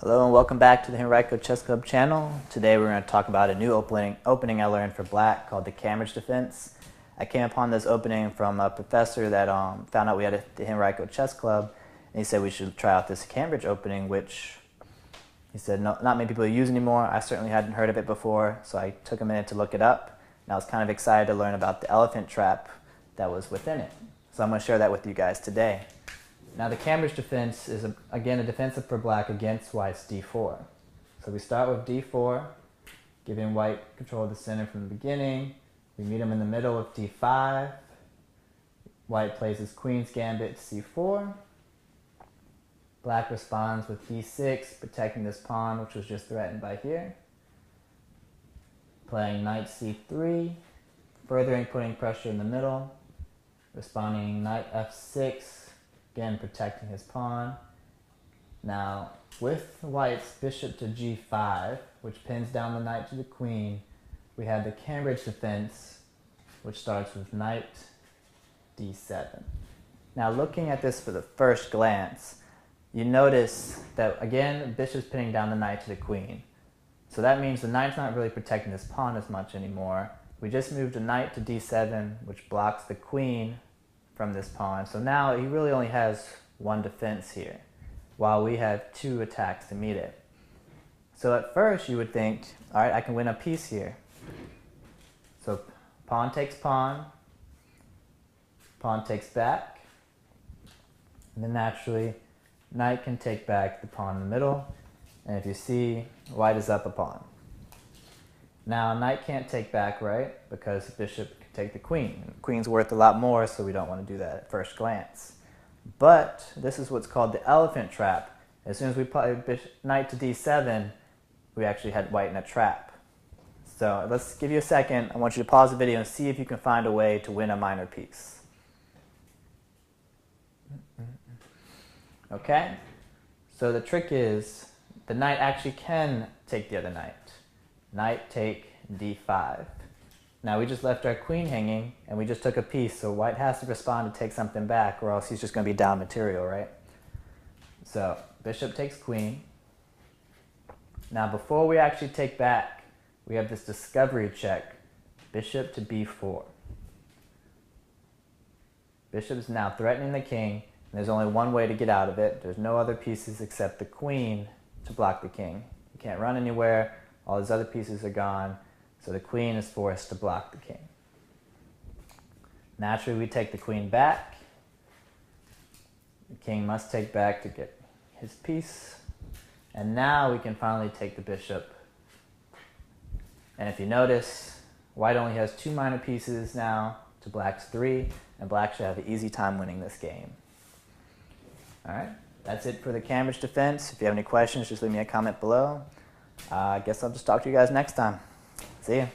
Hello and welcome back to the Henrico Chess Club channel. Today we're going to talk about a new opening I learned for black called the Cambridge Defense. I came upon this opening from a professor that found out we had the Henrico Chess Club, and he said we should try out this Cambridge opening, which he said not many people use anymore. I certainly hadn't heard of it before, so I took a minute to look it up, and I was kind of excited to learn about the elephant trap that was within it. So I'm going to share that with you guys today. Now the Cambridge defense is, again, a defensive for black against white's d4. So we start with d4, giving white control of the center from the beginning. We meet him in the middle with d5. White plays his queen's gambit to c4. Black responds with d6, protecting this pawn, which was just threatened by here. Playing knight c3, furthering putting pressure in the middle. Responding knight f6. Again, protecting his pawn. Now, with white's bishop to g5, which pins down the knight to the queen, we have the Cambridge defense, which starts with knight d7. Now, looking at this for the first glance, you notice that, again, the bishop's pinning down the knight to the queen. So that means the knight's not really protecting this pawn as much anymore. We just moved a knight to d7, which blocks the queen from this pawn. So now he really only has one defense here, while we have two attacks to meet it. So at first you would think, all right, I can win a piece here. So pawn takes pawn takes back, and then naturally knight can take back the pawn in the middle, and if you see, white is up a pawn. Now knight can't take back, right, because the bishop can take the queen. The queen's worth a lot more, so we don't want to do that at first glance. But this is what's called the elephant trap. As soon as we play knight to d7, we actually had white in a trap. So let's give you a second. I want you to pause the video and see if you can find a way to win a minor piece. Okay? So the trick is the knight actually can take the other knight. Knight take d5. Now we just left our queen hanging and we just took a piece, so white has to respond to take something back or else he's just going to be down material, right? So bishop takes queen. Now before we actually take back, we have this discovery check, bishop to b4. Bishop is now threatening the king, and there's only one way to get out of it. There's no other pieces except the queen to block the king. You can't run anywhere. All his other pieces are gone, so the queen is forced to block the king. Naturally, we take the queen back. The king must take back to get his piece. And now we can finally take the bishop. And if you notice, white only has two minor pieces now to black's three, and black should have an easy time winning this game. All right, that's it for the Cambridge defense. If you have any questions, just leave me a comment below. I guess I'll just talk to you guys next time. See ya.